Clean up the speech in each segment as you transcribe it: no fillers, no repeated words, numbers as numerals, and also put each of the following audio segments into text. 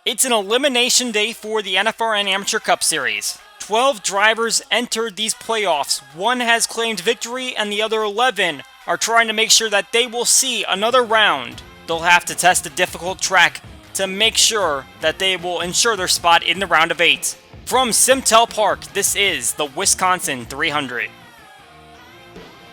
It's an elimination day for the NFRN Amateur Cup Series. 12 drivers entered these playoffs. One has claimed victory and the other 11 are trying to make sure that they will see another round. They'll have to test a difficult track to make sure that they will ensure their spot in the round of 8. From SimTel Park, this is the Wisconsin 300.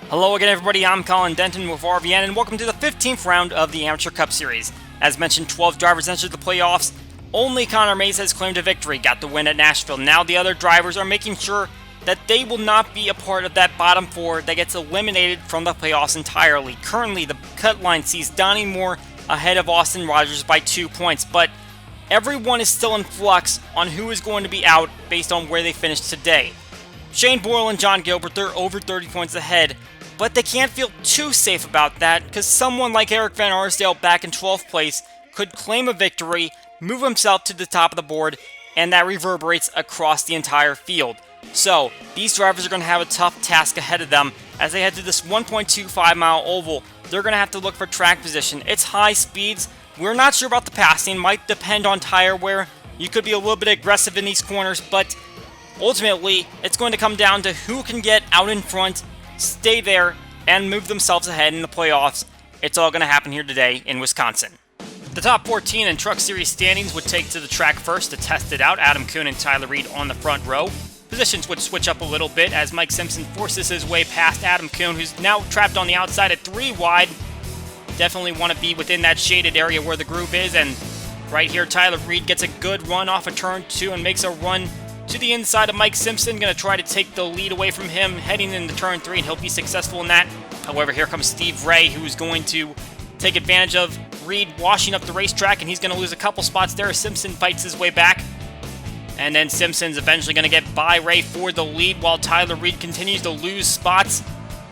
Hello again everybody, I'm Colin Denton with RVN and welcome to the 15th round of the Amateur Cup Series. As mentioned, 12 drivers entered the playoffs. Only Connor Mays has claimed a victory, got the win at Nashville. Now the other drivers are making sure that they will not be a part of that bottom 4 that gets eliminated from the playoffs entirely. Currently, the cut line sees Donnie Moore ahead of Austin Rogers by 2 points, but everyone is still in flux on who is going to be out based on where they finished today. Shane Borlan and John Gilbert, they're over 30 points ahead, but they can't feel too safe about that because someone like Eric Van Arsdale back in 12th place could claim a victory, move himself to the top of the board, and that reverberates across the entire field. So, these drivers are going to have a tough task ahead of them as they head to this 1.25 mile oval. They're going to have to look for track position. It's high speeds. We're not sure about the passing. Might depend on tire wear. You could be a little bit aggressive in these corners, but ultimately, it's going to come down to who can get out in front, stay there, and move themselves ahead in the playoffs. It's all going to happen here today in Wisconsin. The top 14 in Truck Series standings would take to the track first to test it out. Adam Kuhn and Tyler Reed on the front row. Positions would switch up a little bit as Mike Simpson forces his way past Adam Kuhn, who's now trapped on the outside at 3 wide. Definitely want to be within that shaded area where the groove is, and right here Tyler Reed gets a good run off of turn 2 and makes a run to the inside of Mike Simpson. Going to try to take the lead away from him heading into turn 3, and he'll be successful in that. However, here comes Steve Ray, who's going to take advantage of Reed washing up the racetrack, and he's going to lose a couple spots there. Simpson fights his way back, and then Simpson's eventually going to get by Ray for the lead while Tyler Reed continues to lose spots.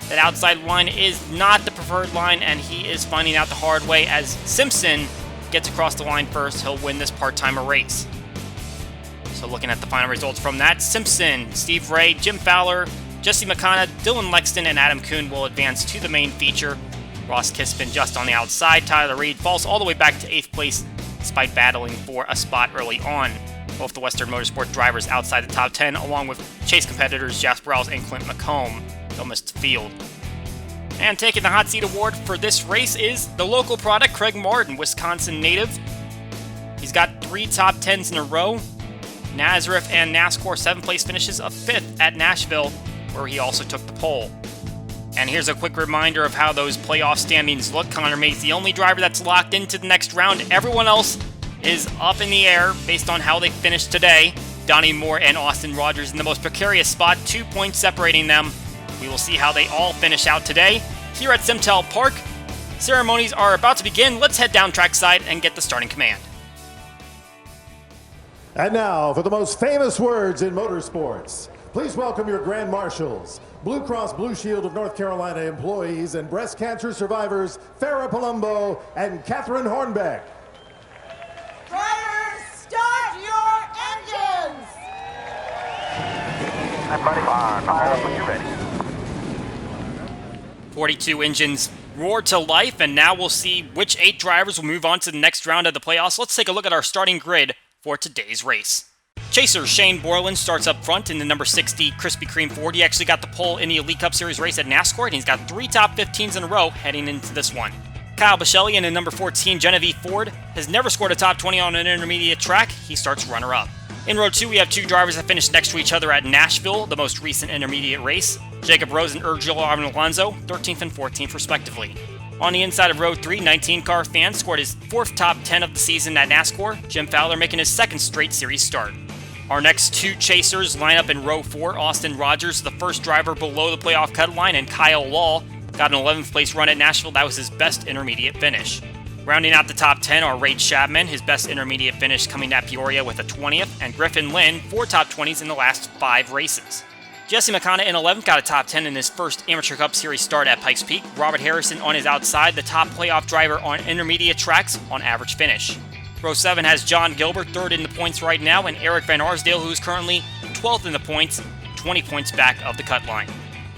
That outside line is not the preferred line, and he is finding out the hard way as Simpson gets across the line first. He'll win this part-timer race. So looking at the final results from that, Simpson, Steve Ray, Jim Fowler, Jesse McConnell, Dylan Lexton, and Adam Kuhn will advance to the main feature. Ross Kispin just on the outside. Tyler Reed falls all the way back to 8th place despite battling for a spot early on. Both the Western Motorsport drivers outside the top 10, along with chase competitors Jasper Rawls and Clint McComb. They'll miss the field. And taking the hot seat award for this race is the local product, Craig Martin, Wisconsin native. He's got 3 top 10s in a row. Nazareth and NASCAR 7th place finishes, a 5th at Nashville, where he also took the pole. And here's a quick reminder of how those playoff standings look. Connor Mays, the only driver that's locked into the next round. Everyone else is up in the air based on how they finished today. Donnie Moore and Austin Rogers in the most precarious spot, 2 points separating them. We will see how they all finish out today here at SimTel Park. Ceremonies are about to begin. Let's head down trackside and get the starting command. And now for the most famous words in motorsports. Please welcome your Grand Marshals, Blue Cross Blue Shield of North Carolina employees and breast cancer survivors Farrah Palumbo and Catherine Hornbeck. Drivers, start your engines! Everybody fire up when you're ready. 42 engines roar to life, and now we'll see which 8 drivers will move on to the next round of the playoffs. Let's take a look at our starting grid for today's race. Chaser Shane Borlan starts up front in the number 60 Krispy Kreme Ford. He actually got the pole in the Elite Cup Series race at NASCAR, and he's got 3 top 15s in a row heading into this one. Kyle Biscelli in the number 14 Genevieve Ford has never scored a top 20 on an intermediate track. He starts runner-up. In row 2, we have 2 drivers that finished next to each other at Nashville, the most recent intermediate race. Jacob Rose and Ergio Alonso, 13th and 14th respectively. On the inside of row 3, 19-car fan scored his 4th top 10 of the season at NASCAR. Jim Fowler making his 2nd straight series start. Our next 2 chasers line up in row 4. Austin Rogers, the first driver below the playoff cut line, and Kyle Law got an 11th place run at Nashville. That was his best intermediate finish. Rounding out the top 10 are Ray Chapman, his best intermediate finish coming at Peoria with a 20th, and Griffin Lynn, 4 top 20s in the last 5 races. Jesse McConnell in 11th got a top 10 in his first Amateur Cup Series start at Pikes Peak. Robert Harrison on his outside, the top playoff driver on intermediate tracks on average finish. Row 7 has John Gilbert, 3rd in the points right now, and Eric Van Arsdale, who is currently 12th in the points, 20 points back of the cut line.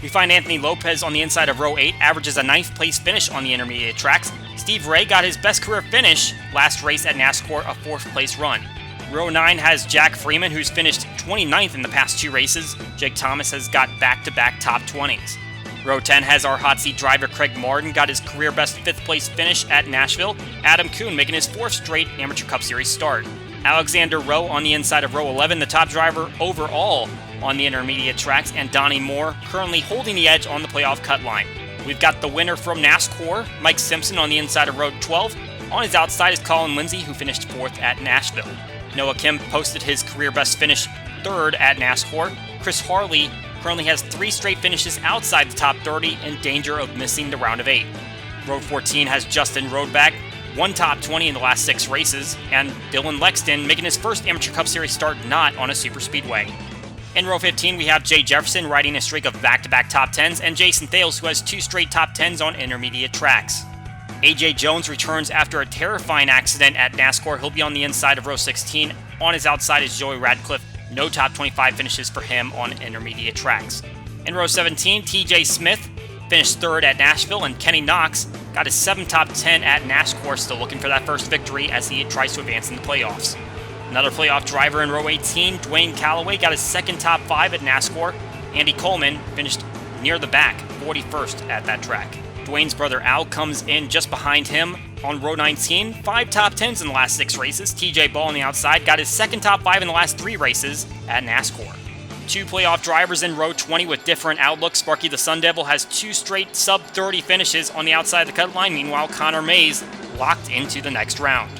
We find Anthony Lopez on the inside of row 8, averages a 9th place finish on the intermediate tracks. Steve Ray got his best career finish last race at NASCAR, a 4th place run. Row 9 has Jack Freeman, who's finished 29th in the past 2 races. Jake Thomas has got back-to-back top 20s. Row 10 has our hot seat driver Craig Martin, got his career best 5th place finish at Nashville. Adam Kuhn making his 4th straight Amateur Cup Series start. Alexander Rowe on the inside of row 11, the top driver overall on the intermediate tracks, and Donnie Moore currently holding the edge on the playoff cut line. We've got the winner from NASCAR, Mike Simpson, on the inside of row 12. On his outside is Colin Lindsay, who finished 4th at Nashville. Noah Kim posted his career best finish 3rd at NASCAR. Chris Harley currently has 3 straight finishes outside the top 30, in danger of missing the round of 8. Row 14 has Justin Roadback, 1 top 20 in the last 6 races, and Dylan Lexton making his first Amateur Cup Series start not on a super speedway. In row 15, we have Jay Jefferson riding a streak of back-to-back top 10s, and Jason Thales, who has 2 straight top 10s on intermediate tracks. AJ Jones returns after a terrifying accident at NASCAR. He'll be on the inside of row 16. On his outside is Joey Radcliffe. No top 25 finishes for him on intermediate tracks. In row 17, TJ Smith finished 3rd at Nashville, and Kenny Knox got his 7th top 10 at NASCAR, still looking for that first victory as he tries to advance in the playoffs. Another playoff driver in row 18, Dwayne Calloway, got his 2nd top 5 at NASCAR. Andy Coleman finished near the back, 41st at that track. Dwayne's brother Al comes in just behind him on row 19. 5 top 10s in the last 6 races. TJ Ball on the outside got his 2nd top 5 in the last 3 races at NASCAR. 2 playoff drivers in row 20 with different outlooks. Sparky the Sun Devil has 2 straight sub-30 finishes on the outside of the cut line. Meanwhile, Connor Mays locked into the next round.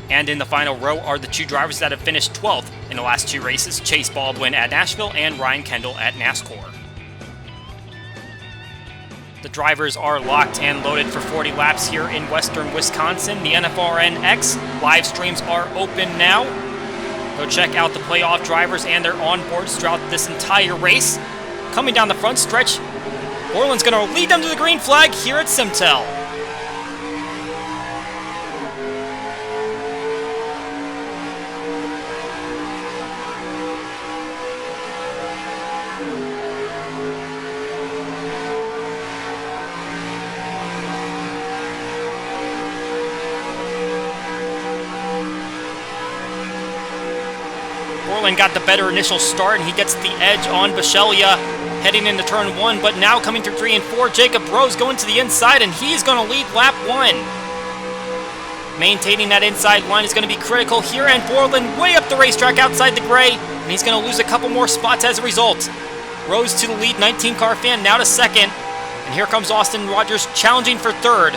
And in the final row are the 2 drivers that have finished 12th in the last 2 races. Chase Baldwin at Nashville and Ryan Kendall at NASCAR. The drivers are locked and loaded for 40 laps here in western Wisconsin. The NFRN X live streams are open now. Go check out the playoff drivers and their onboards throughout this entire race. Coming down the front stretch, Borlan's going to lead them to the green flag here at SimTel. Borlan got the better initial start, and he gets the edge on Bishelia heading into turn 1, but now coming through 3 and 4, Jacob Rose going to the inside, and he's going to lead lap 1. Maintaining that inside line is going to be critical here, and Borlan way up the racetrack outside the gray, and he's going to lose a couple more spots as a result. Rose to the lead, 19-car fan, now to 2nd, and here comes Austin Rogers challenging for 3rd,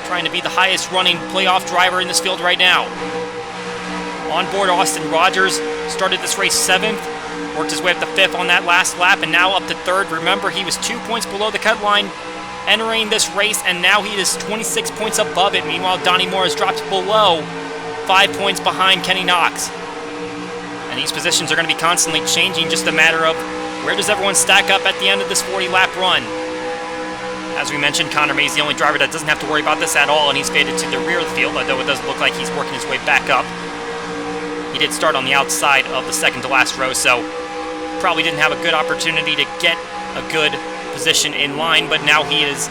trying to be the highest running playoff driver in this field right now. On board, Austin Rogers started this race 7th, worked his way up to 5th on that last lap, and now up to 3rd. Remember, he was 2 points below the cut line entering this race, and now he is 26 points above it. Meanwhile, Donnie Moore has dropped below, 5 points behind Kenny Knox. And these positions are going to be constantly changing, just a matter of where does everyone stack up at the end of this 40-lap run. As we mentioned, Connor Mays is the only driver that doesn't have to worry about this at all, and he's faded to the rear of the field, although it does look like he's working his way back up. He did start on the outside of the 2nd to last row, so probably didn't have a good opportunity to get a good position in line, but now he is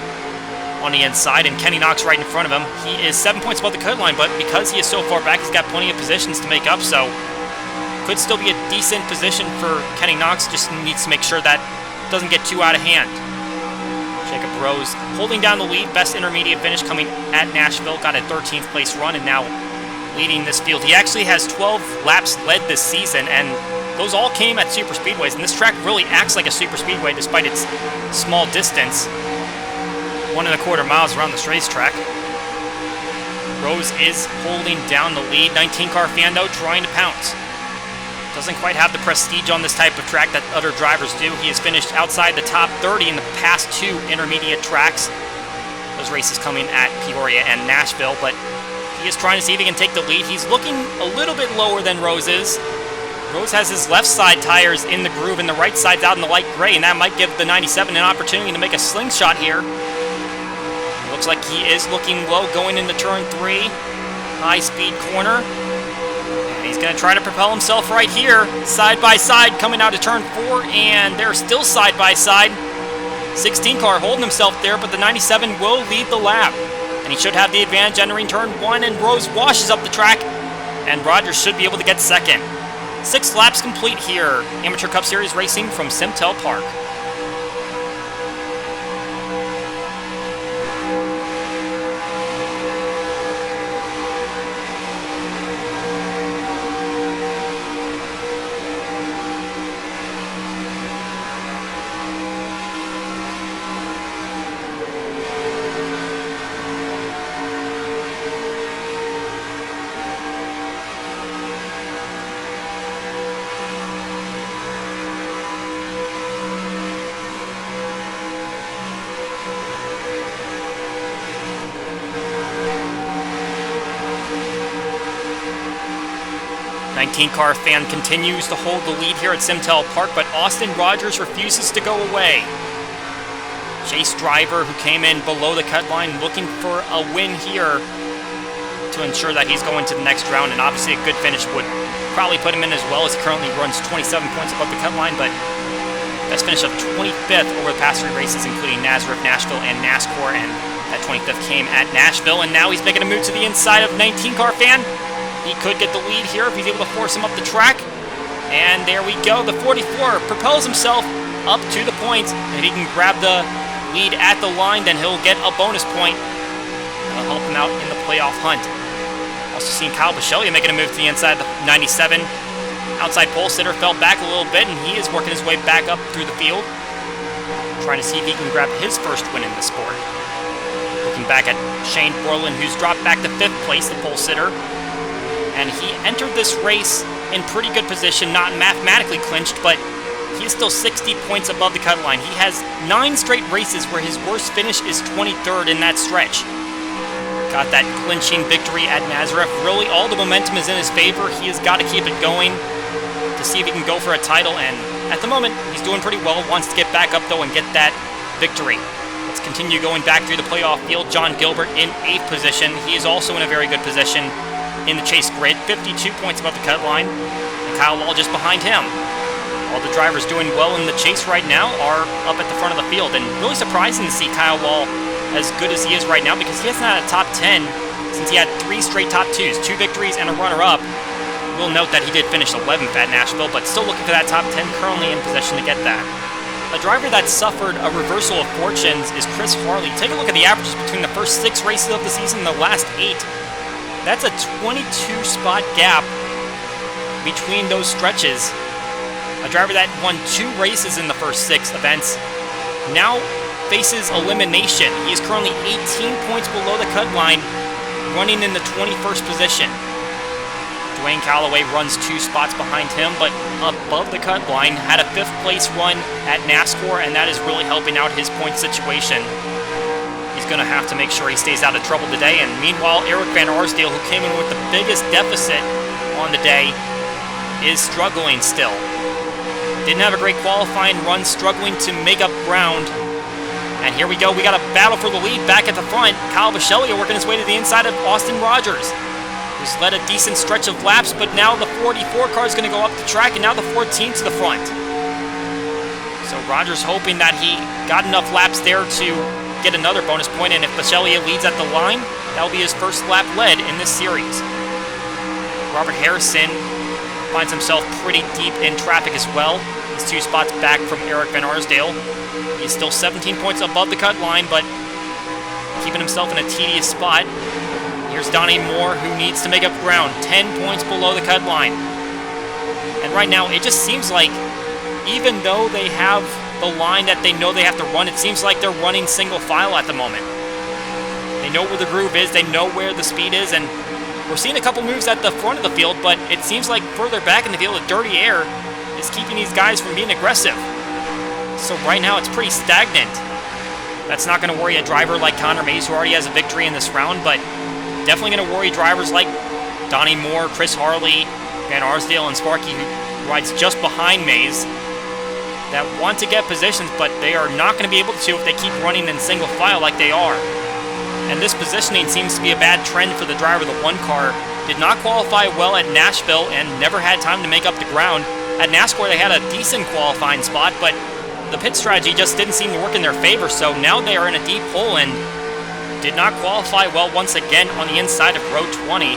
on the inside, and Kenny Knox right in front of him. He is 7 points above the cut line, but because he is so far back, he's got plenty of positions to make up, so could still be a decent position for Kenny Knox. Just needs to make sure that doesn't get too out of hand. Jacob Rose holding down the lead, best intermediate finish coming at Nashville, got a 13th place run, and now leading this field. He actually has 12 laps led this season, and those all came at super speedways, and this track really acts like a super speedway despite its small distance. 1.25 miles around this racetrack. Rose is holding down the lead. 19-car fan, though, trying to pounce. Doesn't quite have the prestige on this type of track that other drivers do. He has finished outside the top 30 in the past 2 intermediate tracks. Those races coming at Peoria and Nashville, but he is trying to see if he can take the lead. He's looking a little bit lower than Rose is. Rose has his left side tires in the groove and the right side's out in the light gray, and that might give the 97 an opportunity to make a slingshot here. Looks like he is looking low going into turn 3. High-speed corner. And he's going to try to propel himself right here. Side by side coming out of turn 4, and they're still side by side. 16 car holding himself there, but the 97 will lead the lap. and he should have the advantage entering turn 1, and Rose washes up the track, and Rogers should be able to get second. 6 laps complete here. Amateur Cup Series racing from SimTel Park. Car fan continues to hold the lead here at SimTel Park, but Austin Rogers refuses to go away. Chase driver who came in below the cut line looking for a win here to ensure that he's going to the next round, and obviously a good finish would probably put him in as well, as he currently runs 27 points above the cut line, but best finish of 25th over the past 3 races, including Nazareth, Nashville, and NASCAR, and that 25th came at Nashville, and now he's making a move to the inside of 19 car fan. He could get the lead here if he's able to force him up the track. And there we go. The 44 propels himself up to the point. If he can grab the lead at the line, then he'll get a bonus point. That'll help him out in the playoff hunt. Also seen Kyle Bisceglia making a move to the inside of the 97. Outside pole sitter fell back a little bit, and he is working his way back up through the field, trying to see if he can grab his first win in the sport. Looking back at Shane Borlan, who's dropped back to 5th place, the pole sitter. And he entered this race in pretty good position, not mathematically clinched, but he is still 60 points above the cut line. He has 9 straight races where his worst finish is 23rd in that stretch. Got that clinching victory at Nazareth. Really, all the momentum is in his favor. He has got to keep it going to see if he can go for a title, and at the moment, he's doing pretty well. Wants to get back up, though, and get that victory. Let's continue going back through the playoff field. John Gilbert in 8th position. He is also in a very good position in the chase grid, 52 points above the cut line, and Kyle Wall just behind him. All the drivers doing well in the chase right now are up at the front of the field, and really surprising to see Kyle Wall as good as he is right now, because he hasn't had a top 10 since he had 3 straight top 2s, 2 victories and a runner-up. We'll note that he did finish 11th at Nashville, but still looking for that top 10, currently in possession to get that. A driver that suffered a reversal of fortunes is Chris Harley. Take a look at the averages between the first 6 races of the season and the last 8. That's a 22-spot gap between those stretches. A driver that won 2 races in the first 6 events now faces elimination. He is currently 18 points below the cut line, running in the 21st position. Dwayne Calloway runs 2 spots behind him, but above the cut line, had a 5th place run at NASCAR, and that is really helping out his point situation. He's going to have to make sure he stays out of trouble today. And meanwhile, Eric Van Arsdale, who came in with the biggest deficit on the day, is struggling still. Didn't have a great qualifying run, struggling to make up ground. And here we go. We got a battle for the lead back at the front. Kyle Bisceglia working his way to the inside of Austin Rogers, who's led a decent stretch of laps, but now the 44 car is going to go up the track, and now the 14 to the front. So Rogers hoping that he got enough laps there to get another bonus point, and if Bisceglia leads at the line, that'll be his first lap led in this series. Robert Harrison finds himself pretty deep in traffic as well. He's 2 spots back from Eric Van Arsdale. He's still 17 points above the cut line, but keeping himself in a tedious spot. Here's Donnie Moore, who needs to make up ground, 10 points below the cut line. And right now, it just seems like, even though they have the line that they know they have to run, it seems like they're running single file at the moment. They know where the groove is, they know where the speed is, and we're seeing a couple moves at the front of the field, but it seems like further back in the field, the dirty air is keeping these guys from being aggressive. So right now, it's pretty stagnant. That's not going to worry a driver like Connor Mays, who already has a victory in this round, but definitely going to worry drivers like Donnie Moore, Chris Harley, Van Arsdale, and Sparky, who rides just behind Mays, that want to get positions, but they are not going to be able to if they keep running in single file like they are. And this positioning seems to be a bad trend for the driver. The 1 car did not qualify well at Nashville and never had time to make up the ground. At NASCAR, they had a decent qualifying spot, but the pit strategy just didn't seem to work in their favor, so now they are in a deep hole, and did not qualify well once again on the inside of row 20.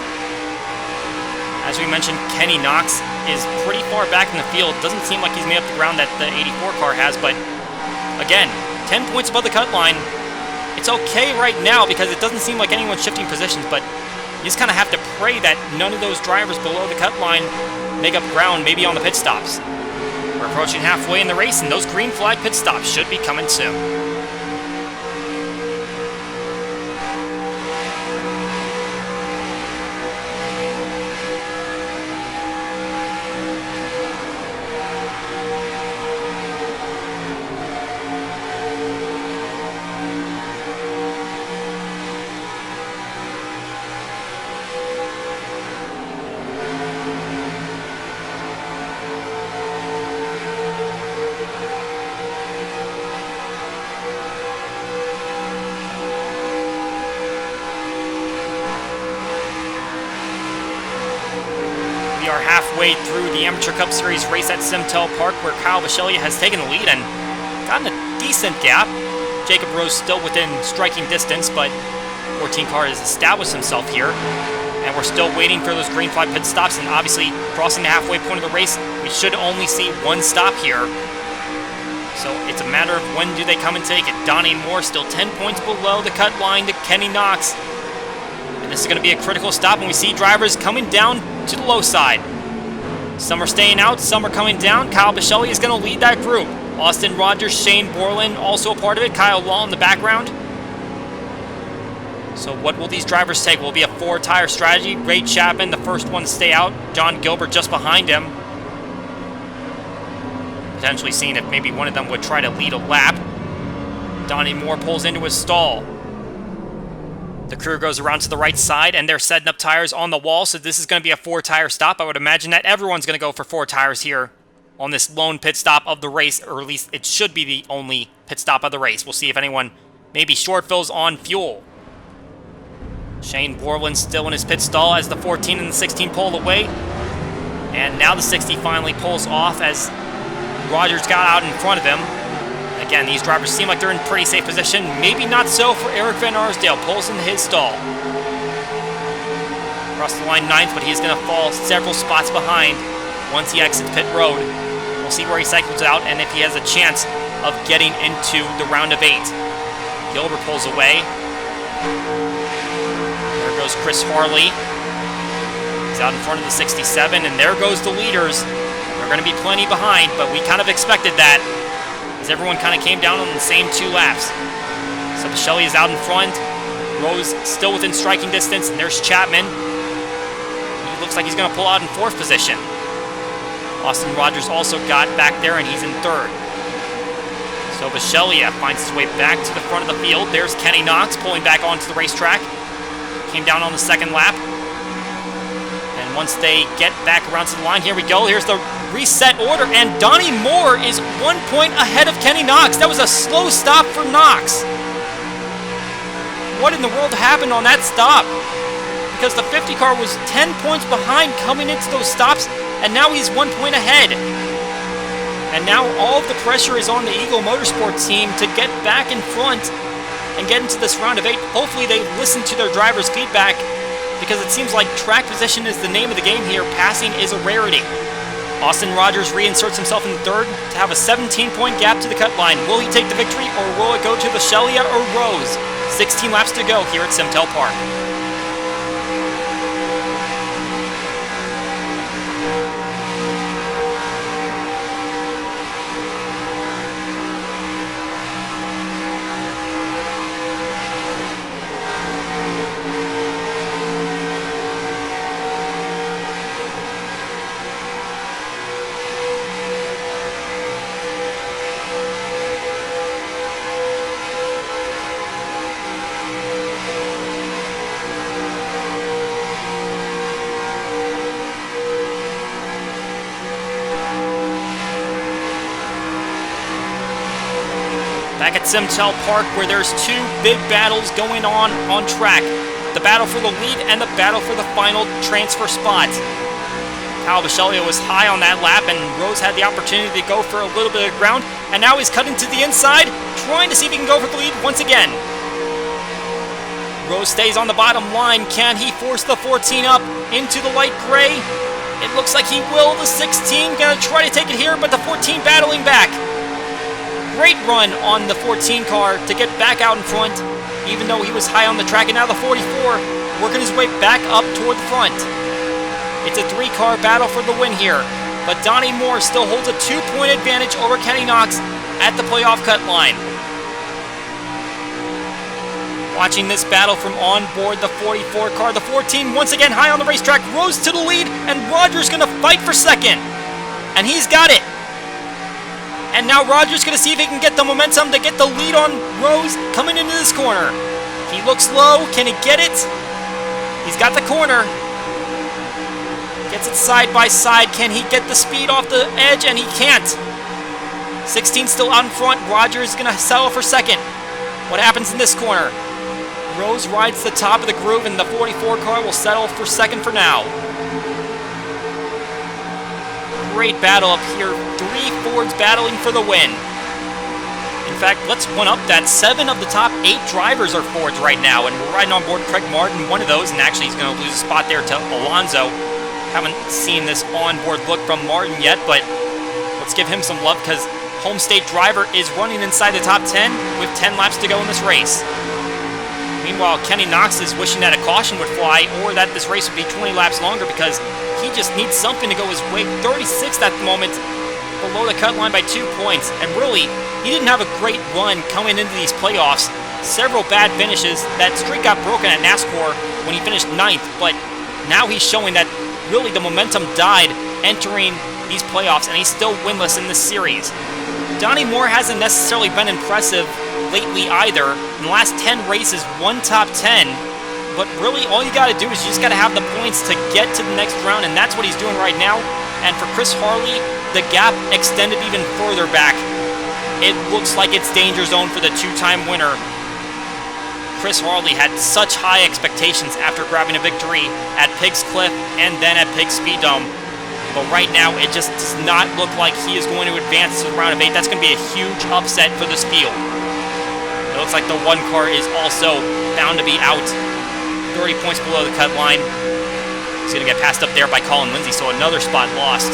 As we mentioned, Kenny Knox is pretty far back in the field. Doesn't seem like he's made up the ground that the 84 car has, but again, 10 points above the cut line. It's okay right now because it doesn't seem like anyone's shifting positions, but you just kind of have to pray that none of those drivers below the cut line make up ground, maybe on the pit stops. We're approaching halfway in the race, and those green flag pit stops should be coming soon. We are halfway through the Amateur Cup Series race at SimTel Park, where Kyle Bisceglia has taken the lead and gotten a decent gap. Jacob Rose still within striking distance, but 14 car has established himself here. And we're still waiting for those green flag pit stops, and obviously crossing the halfway point of the race, we should only see one stop here. So it's a matter of when do they come and take it. Donnie Moore still 10 points below the cut line to Kenny Knox. And this is going to be a critical stop, and we see drivers coming down to the low side. Some are staying out, some are coming down. Kyle Bisceglia is going to lead that group. Austin Rogers, Shane Borlan also a part of it. Kyle Law in the background. So what will these drivers take? Will it be a 4-tire strategy? Ray Chapman, the first one to stay out. John Gilbert just behind him. Potentially seeing if maybe one of them would try to lead a lap. Donnie Moore pulls into his stall. The crew goes around to the right side, and they're setting up tires on the wall, so this is going to be a 4-tire stop. I would imagine that everyone's going to go for 4 tires here on this lone pit stop of the race, or at least it should be the only pit stop of the race. We'll see if anyone maybe short fills on fuel. Shane Borland still in his pit stall as the 14 and the 16 pull away. And now the 60 finally pulls off as Rogers got out in front of him. Again, these drivers seem like they're in pretty safe position. Maybe not so for Eric Van Arsdale. Pulls into his stall. Across the line 9th, but he's going to fall several spots behind once he exits pit road. We'll see where he cycles out and if he has a chance of getting into the round of 8. Gilbert pulls away. There goes Chris Harley. He's out in front of the 67, and there goes the leaders. They're going to be plenty behind, but we kind of expected that, as everyone kind of came down on the same 2 laps. So Bisceglia is out in front. Rose still within striking distance, and there's Chapman. He looks like he's going to pull out in 4th position. Austin Rogers also got back there, and he's in 3rd. So Bisceglia finds his way back to the front of the field. There's Kenny Knox pulling back onto the racetrack. Came down on the 2nd lap. And once they get back around to the line, here we go. Here's the reset order, and Donnie Moore is 1 point ahead of Kenny Knox. That was a slow stop for Knox. What in the world happened on that stop? Because the 50 car was 10 points behind coming into those stops, and now he's 1 point ahead. And now all of the pressure is on the Eagle Motorsports team to get back in front and get into this round of 8. Hopefully they listen to their driver's feedback, because it seems like track position is the name of the game here. Passing is a rarity. Austin Rogers reinserts himself in 3rd to have a 17-point gap to the cut line. Will he take the victory, or will it go to Bisceglia or Rose? 16 laps to go here at SimTel Park. Back at SimTel Park, where there's 2 big battles going on track. The battle for the lead and the battle for the final transfer spot. Kyle Bisceglia was high on that lap, and Rose had the opportunity to go for a little bit of ground. And now he's cutting to the inside, trying to see if he can go for the lead once again. Rose stays on the bottom line. Can he force the 14 up into the light gray? It looks like he will. The 16 gonna try to take it here, but the 14 battling back. Great run on the 14 car to get back out in front, even though he was high on the track. And now the 44 working his way back up toward the front. It's a 3-car battle for the win here, but Donnie Moore still holds a 2-point advantage over Kenny Knox at the playoff cut line. Watching this battle from on board the 44 car, the 14 once again high on the racetrack. Rose to the lead, and Rogers gonna fight for second, and he's got it. And now Rogers gonna see if he can get the momentum to get the lead on Rose coming into this corner. He looks low. Can he get it? He's got the corner. Gets it side by side. Can he get the speed off the edge? And he can't. 16 still out in front. Rogers gonna settle for second. What happens in this corner? Rose rides the top of the groove, and the 44 car will settle for second for now. Great battle up here. 3 Fords battling for the win. In fact, let's one-up that. 7 of the top 8 drivers are Fords right now, and we're riding on board Craig Martin, one of those, and actually he's going to lose a spot there to Alonso. Haven't seen this on-board look from Martin yet, but let's give him some love because home state driver is running inside the top 10 with 10 laps to go in this race. Meanwhile, Kenny Knox is wishing that a caution would fly or that this race would be 20 laps longer because he just needs something to go his way. 36th at the moment, below the cut line by 2 points. And really, he didn't have a great run coming into these playoffs. Several bad finishes. That streak got broken at NASCAR when he finished 9th, but now he's showing that really the momentum died entering these playoffs, and he's still winless in this series. Donnie Moore hasn't necessarily been impressive lately either. In the last 10 races, 1 top 10. But really, all you got to do is you just got to have the points to get to the next round, and that's what he's doing right now. And for Chris Harley, the gap extended even further back. It looks like it's danger zone for the 2-time winner. Chris Harley had such high expectations after grabbing a victory at Pigs Cliff and then at Pigs Speed Dome. But right now, it just does not look like he is going to advance to the round of 8. That's going to be a huge upset for this field. It looks like the 1 car is also bound to be out. 30 points below the cut line. He's going to get passed up there by Colin Lindsay, so another spot lost.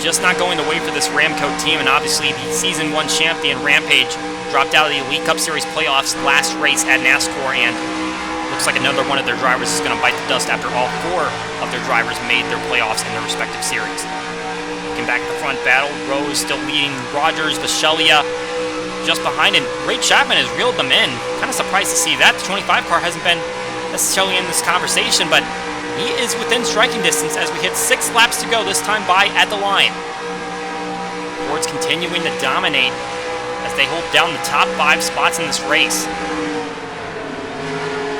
Just not going the way for this Ramco team, and obviously the Season 1 champion, Rampage, dropped out of the Elite Cup Series playoffs last race at NASCAR, and looks like another one of their drivers is going to bite the dust after all 4 of their drivers made their playoffs in their respective series. Looking back at the front battle, Rose still leading Rogers, Vachelia just behind, and Ray Chapman has reeled them in. Kind of surprised to see that. The 25 car hasn't been necessarily in this conversation, but he is within striking distance as we hit 6 laps to go, this time by at the line. Ford's continuing to dominate as they hold down the top 5 spots in this race.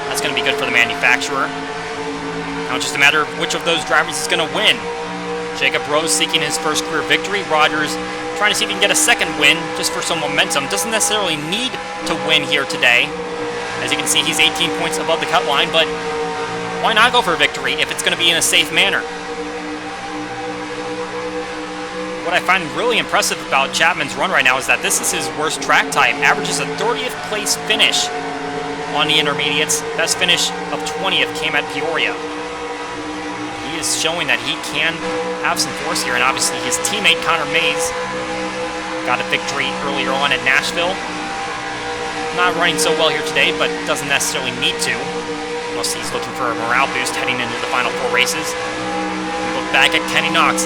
That's going to be good for the manufacturer. Now it's just a matter of which of those drivers is going to win. Jacob Rose seeking his first career victory. Rogers trying to see if he can get a second win just for some momentum. Doesn't necessarily need to win here today. As you can see, he's 18 points above the cut line, but why not go for a victory if it's going to be in a safe manner? What I find really impressive about Chapman's run right now is that this is his worst track time. Averages a 30th place finish on the intermediates. Best finish of 20th came at Peoria. He is showing that he can have some force here, and obviously his teammate Connor Mays got a victory earlier on at Nashville. Not running so well here today, but doesn't necessarily need to. Unless he's looking for a morale boost heading into the final 4 races. We look back at Kenny Knox.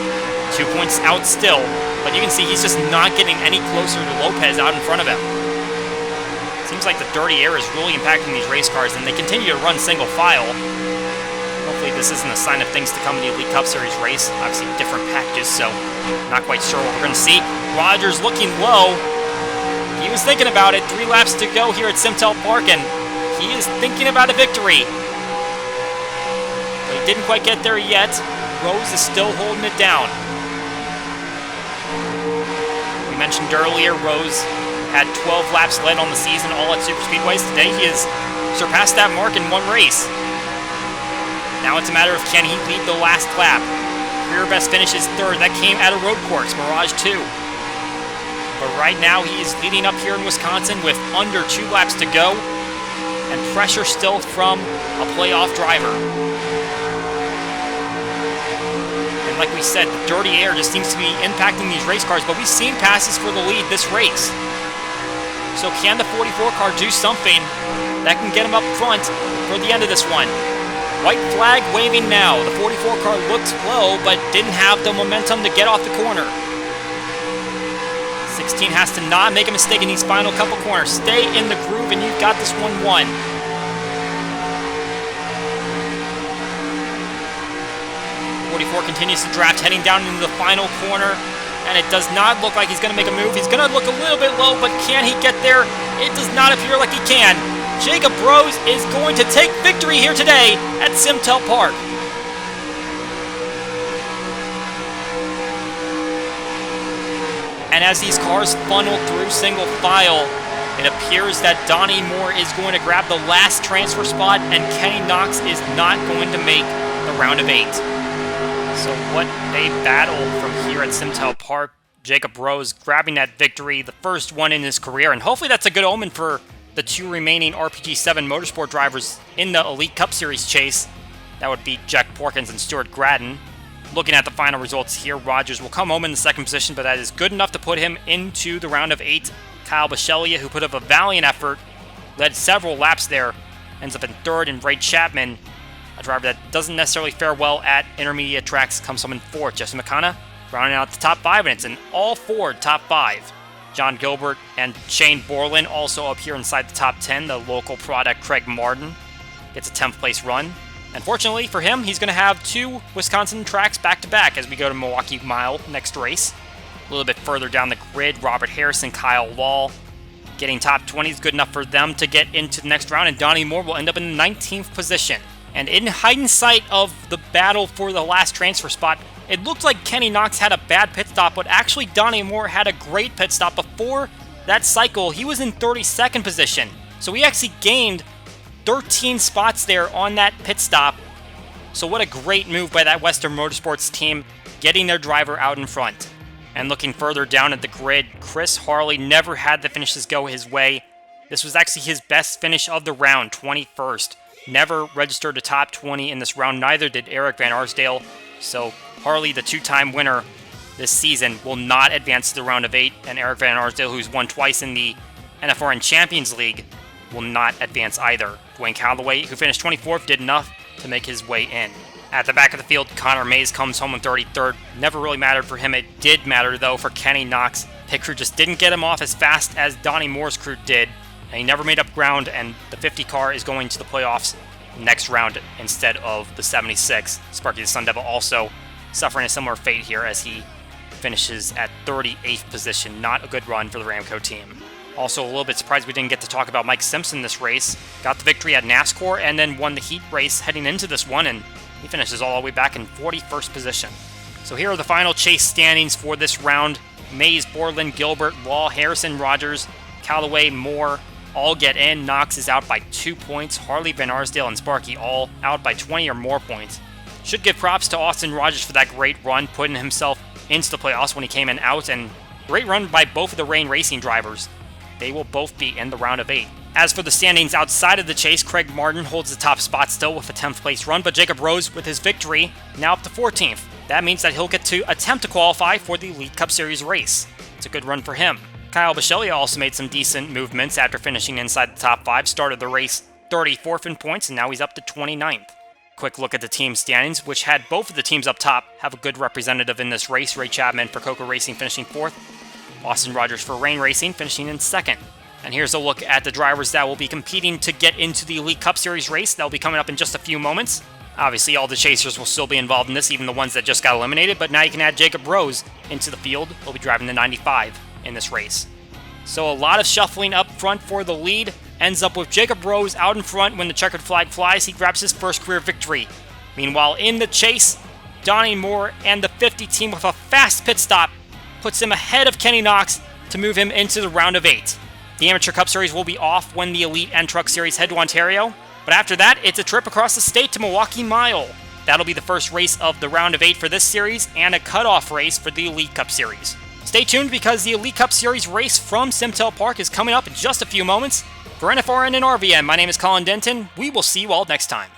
2 points out still, but you can see he's just not getting any closer to Lopez out in front of him. Seems like the dirty air is really impacting these race cars, and they continue to run single file. Hopefully this isn't a sign of things to come in the Elite Cup Series race. Obviously different packages, so not quite sure what we're going to see. Rogers looking low. He was thinking about it. 3 laps to go here at SimTel Park, and he is thinking about a victory. But he didn't quite get there yet. Rose is still holding it down. We mentioned earlier, Rose had 12 laps led on the season, all at super speedways. Today he has surpassed that mark in 1 race. Now it's a matter of can he lead the last lap. Career best finish is 3rd. That came at a road course, Mirage 2. But right now he is leading up here in Wisconsin with under 2 laps to go. and pressure still from a playoff driver. And like we said, the dirty air just seems to be impacting these race cars, but we've seen passes for the lead this race. So can the 44 car do something that can get him up front for the end of this one? White flag waving now. The 44 car looked low, but didn't have the momentum to get off the corner. 16 has to not make a mistake in these final couple corners. Stay in the groove, and you've got this one won. Continues to draft, heading down into the final corner, and it does not look like he's going to make a move. He's going to look a little bit low, but can he get there? It does not appear like he can. Jacob Rose is going to take victory here today at SimTel Park. And as these cars funnel through single file, it appears that Donnie Moore is going to grab the last transfer spot, and Kenny Knox is not going to make the round of 8. So what a battle from here at SimTel Park. Jacob Rose grabbing that victory, the first one in his career, and hopefully that's a good omen for the 2 remaining RPG7 Motorsport drivers in the Elite Cup Series chase. That would be Jack Porkins and Stuart Gratton. Looking at the final results here, Rogers will come home in the second position, but that is good enough to put him into the round of 8. Kyle Bisceglia, who put up a valiant effort, led several laps there, ends up in third, and Ray Chapman, a driver that doesn't necessarily fare well at intermediate tracks, comes home in fourth. Jesse McConnell rounding out the top 5, and it's an all-Ford top 5. John Gilbert and Shane Borlan also up here inside the top 10. The local product, Craig Martin, gets a 10th place run. Unfortunately for him, he's going to have 2 Wisconsin tracks back-to-back as we go to Milwaukee Mile next race. A little bit further down the grid, Robert Harrison, Kyle Law, getting top 20 is good enough for them to get into the next round, and Donnie Moore will end up in the 19th position. And in hindsight of the battle for the last transfer spot, it looked like Kenny Knox had a bad pit stop, but actually Donnie Moore had a great pit stop. Before that cycle, he was in 32nd position. So he actually gained 13 spots there on that pit stop. So what a great move by that Western Motorsports team, getting their driver out in front. And looking further down at the grid, Chris Harley never had the finishes go his way. This was actually his best finish of the round, 21st. Never registered a top 20 in this round, neither did Eric Van Arsdale. So Harley, the 2-time winner this season, will not advance to the round of 8, and Eric Van Arsdale, who's won twice in the NFRN Champions League, will not advance either. Dwayne Calloway, who finished 24th, did enough to make his way in. At the back of the field, Connor Mays comes home in 33rd. Never really mattered for him. It did matter, though, for Kenny Knox. Pit crew just didn't get him off as fast as Donnie Moore's crew did. And he never made up ground, and the 50 car is going to the playoffs next round instead of the 76. Sparky the Sun Devil also suffering a similar fate here as he finishes at 38th position. Not a good run for the Ramco team. Also a little bit surprised we didn't get to talk about Mike Simpson this race. Got the victory at NASCAR and then won the heat race heading into this one, and he finishes all the way back in 41st position. So here are the final chase standings for this round. Mays, Borland, Gilbert, Law, Harrison, Rogers, Callaway, Moore all get in. Knox is out by 2 points. Harley, Van Arsdale, and Sparky all out by 20 or more points. Should give props to Austin Rogers for that great run, putting himself into the playoffs when he came in out, and great run by both of the Rain Racing drivers. They will both be in the round of 8. As for the standings outside of the chase, Craig Martin holds the top spot still with a 10th place run, but Jacob Rose, with his victory, now up to 14th. That means that he'll get to attempt to qualify for the Elite Cup Series race. It's a good run for him. Kyle Bisceglia also made some decent movements after finishing inside the top 5, started the race 34th in points, and now he's up to 29th. Quick look at the team standings, which had both of the teams up top have a good representative in this race. Ray Chapman for Coco Racing finishing 4th, Austin Rogers for Rain Racing finishing in 2nd. And here's a look at the drivers that will be competing to get into the Elite Cup Series race. That'll be coming up in just a few moments. Obviously, all the chasers will still be involved in this, even the ones that just got eliminated, but now you can add Jacob Rose into the field. He'll be driving the 95 in this race. So a lot of shuffling up front for the lead. Ends up with Jacob Rose out in front when the checkered flag flies. He grabs his first career victory. Meanwhile, in the chase, Donnie Moore and the 50 team with a fast pit stop puts him ahead of Kenny Knox to move him into the round of 8. The Amateur Cup Series will be off when the Elite and Truck Series head to Ontario, but after that, it's a trip across the state to Milwaukee Mile. That'll be the first race of the round of 8 for this series and a cutoff race for the Elite Cup Series. Stay tuned because the Elite Cup Series race from SimTel Park is coming up in just a few moments. For NFRN and RVM, my name is Colin Denton. We will see you all next time.